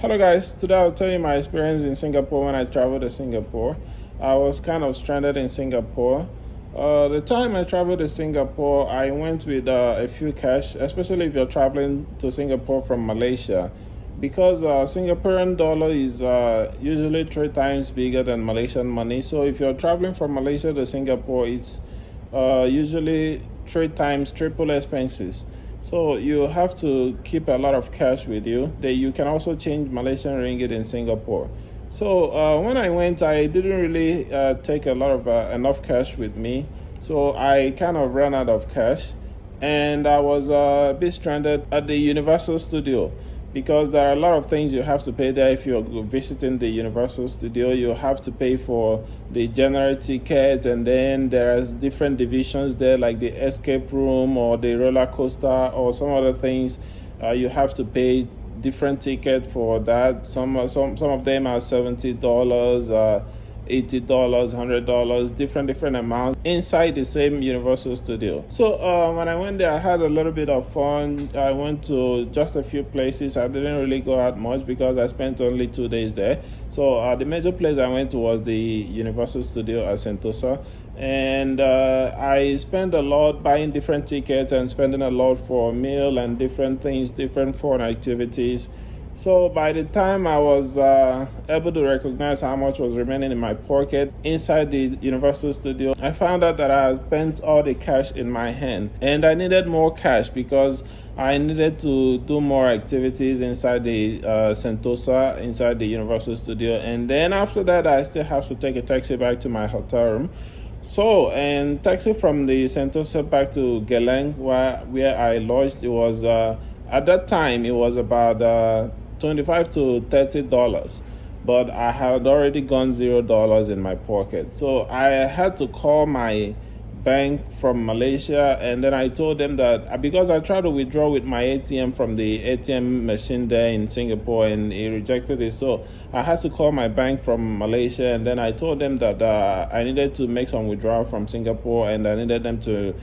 Hello guys, today I'll tell you my experience in Singapore when I traveled to Singapore. I was kind of stranded in Singapore. The time I traveled to Singapore, I went with a few cash, especially if you're traveling to Singapore from Malaysia, because Singaporean dollar is usually 3 times bigger than Malaysian money. So if you're traveling from Malaysia to Singapore, it's usually 3 times triple expenses. So you have to keep a lot of cash with you. You can also change Malaysian ringgit in Singapore. So when I went, I didn't really take a lot of enough cash with me. So I kind of ran out of cash, and I was a bit stranded at the Universal Studio, because there are a lot of things you have to pay there. If you're visiting the Universal Studio, you have to pay for the general ticket, and then there are different divisions there, like the escape room or the roller coaster or some other things. You have to pay different ticket for that. Some of them are $70, $80, $100, different amounts inside the same Universal Studio. So when I went there, I had a little bit of fun. I went to just a few places. I didn't really go out much because I spent only 2 days there. So the major place I went to was the Universal Studio at Sentosa. And I spent a lot buying different tickets and spending a lot for a meal and different things, different fun activities. So by the time I was able to recognize how much was remaining in my pocket inside the Universal Studio, I found out that I had spent all the cash in my hand, and I needed more cash because I needed to do more activities inside the Sentosa, inside the Universal Studio. And then after that, I still have to take a taxi back to my hotel room. So, and taxi from the Sentosa back to Geleng, where I lodged, it was at that time it was about $25 to $30, but I had already gone $0 in my pocket. So I had to call my bank from Malaysia, and then I told them that because I tried to withdraw with my ATM from the ATM machine there in Singapore, and it rejected it. So I had to call my bank from Malaysia, and then I told them that I needed to make some withdrawal from Singapore, and I needed them to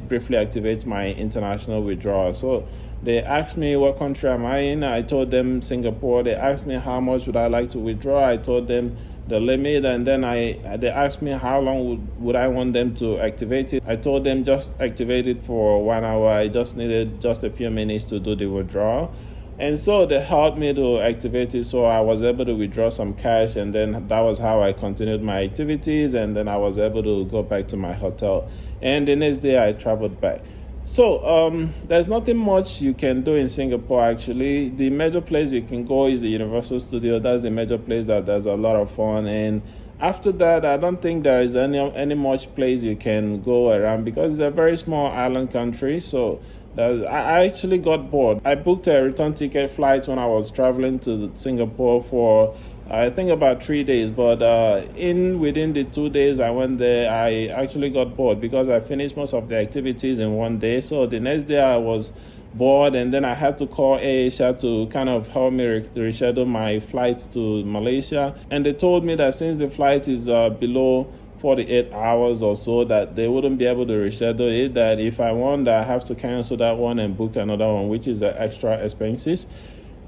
briefly activate my international withdrawal. So they asked me what country am I in. I told them Singapore. They asked me how much would I like to withdraw. I told them the limit, and then they asked me how long would I want them to activate it. I told them just activate it for 1 hour. I just needed just a few minutes to do the withdrawal. And so they helped me to activate it, so I was able to withdraw some cash, and then that was how I continued my activities, and then I was able to go back to my hotel. And the next day I traveled back. So there's nothing much you can do in Singapore, actually. The major place you can go is the Universal Studio. That's the major place that there's a lot of fun. And after that, I don't think there is any much place you can go around, because it's a very small island country. So I actually got bored. I booked a return ticket flight when I was traveling to Singapore for I think about 3 days, but within the 2 days I went there, I actually got bored because I finished most of the activities in one day. So the next day I was bored, and then I had to call AirAsia to kind of help me reschedule my flight to Malaysia. And they told me that since the flight is below 48 hours or so, that they wouldn't be able to reschedule it, that if I want, I have to cancel that one and book another one, which is the extra expenses.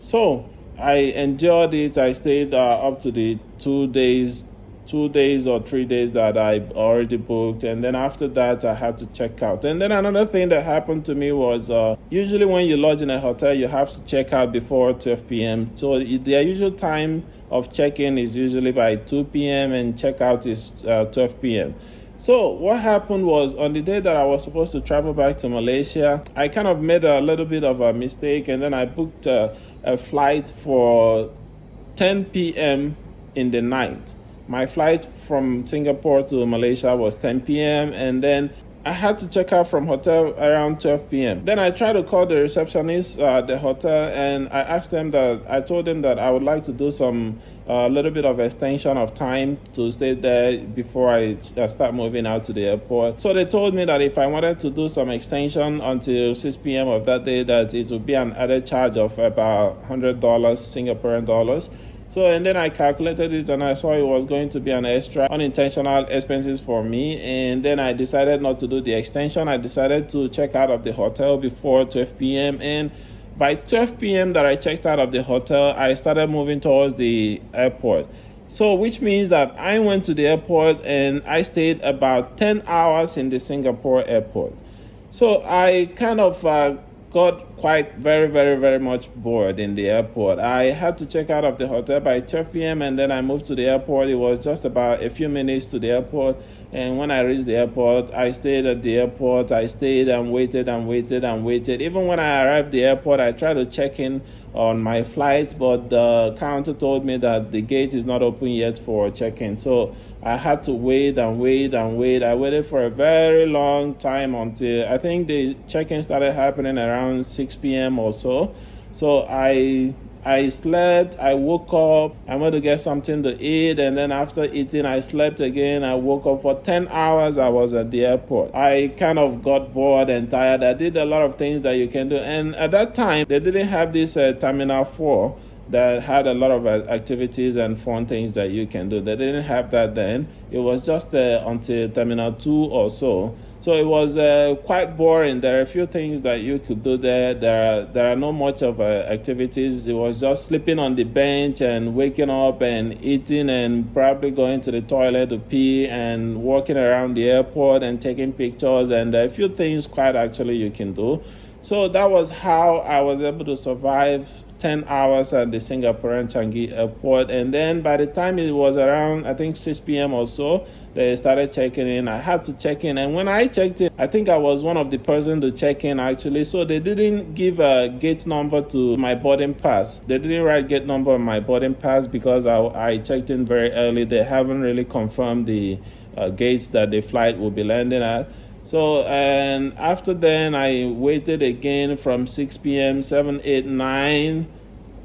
So I enjoyed it. I stayed up to the 2 days or 3 days that I already booked, and then after that I had to check out. And then another thing that happened to me was usually when you lodge in a hotel, you have to check out before 12 p.m. So their usual time of check-in is usually by 2 p.m. and check-out is 12 p.m. So what happened was, on the day that I was supposed to travel back to Malaysia, I kind of made a little bit of a mistake, and then I booked a flight for 10 p.m. in the night. My flight from Singapore to Malaysia was 10 p.m. and then I had to check out from hotel around 12 p.m. Then I tried to call the receptionist at the hotel, and I told them that I would like to do some little bit of extension of time to stay there before I start moving out to the airport. So they told me that if I wanted to do some extension until 6 p.m. of that day, that it would be an added charge of about $100 Singaporean dollars. So, and then I calculated it, and I saw it was going to be an extra unintentional expenses for me. And then I decided not to do the extension. I decided to check out of the hotel before 12 p.m. And By 12 p.m. that I checked out of the hotel, I started moving towards the airport. So, which means that I went to the airport and I stayed about 10 hours in the Singapore airport. So I kind of got quite very much bored in the airport. I had to check out of the hotel by 12 p.m. and then I moved to the airport. It was just about a few minutes to the airport. And when I reached the airport, I stayed at the airport. I stayed and waited. Even when I arrived at the airport, I tried to check in on my flight, but the counter told me that the gate is not open yet for check-in. So I had to wait. I waited for a very long time until I think the check-in started happening around 6 p.m. or so. So I slept, I woke up, I went to get something to eat, and then after eating, I slept again. I woke up for 10 hours, I was at the airport. I kind of got bored and tired. I did a lot of things that you can do. And at that time, they didn't have this Terminal 4 that had a lot of activities and fun things that you can do. They didn't have that then. It was just until Terminal 2 or so. So it was quite boring. There are a few things that you could do there. There are not much of activities. It was just sleeping on the bench and waking up and eating and probably going to the toilet to pee and walking around the airport and taking pictures, and a few things quite actually you can do. So that was how I was able to survive 10 hours at the Singaporean Changi airport. And then by the time it was around, I think 6 p.m. or so, they started checking in. I had to check in. And when I checked in, I think I was one of the person to check in actually. So they didn't give a gate number to my boarding pass. They didn't write gate number on my boarding pass because I checked in very early. They haven't really confirmed the gates that the flight will be landing at. So, and after then, I waited again from 6 p.m., 7, 8, 9,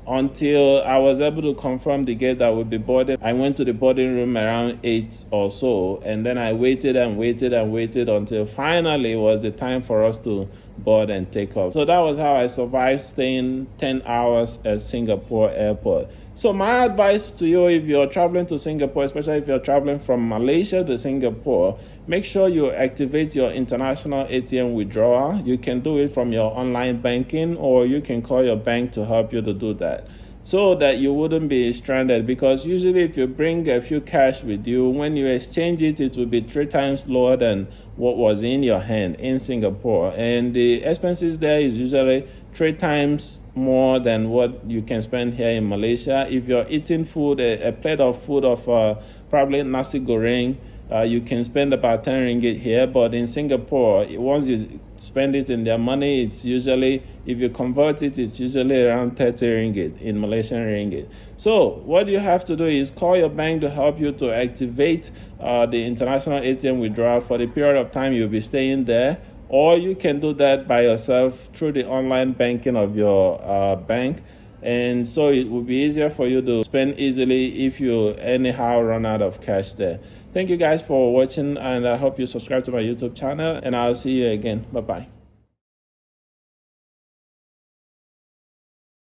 until I was able to confirm the gate that would be boarded. I went to the boarding room around 8 or so, and then I waited until finally it was the time for us to board and take off. So that was how I survived staying 10 hours at Singapore airport. So my advice to you, if you're traveling to Singapore, especially if you're traveling from Malaysia to Singapore, make sure you activate your international ATM withdrawal. You can do it from your online banking, or you can call your bank to help you to do that, so that you wouldn't be stranded. Because usually if you bring a few cash with you, when you exchange it, it will be 3 times lower than what was in your hand in Singapore. And the expenses there is usually 3 times more than what you can spend here in Malaysia. If you're eating food, a plate of food of probably nasi goreng, you can spend about 10 ringgit here, but in Singapore, once you spend it in their money, it's usually, if you convert it, it's usually around 30 ringgit in Malaysian ringgit. So what you have to do is call your bank to help you to activate the international ATM withdrawal for the period of time you'll be staying there. Or you can do that by yourself through the online banking of your bank. And so it will be easier for you to spend easily if you anyhow run out of cash there. Thank you guys for watching, and I hope you subscribe to my YouTube channel, and I'll see you again. Bye-bye.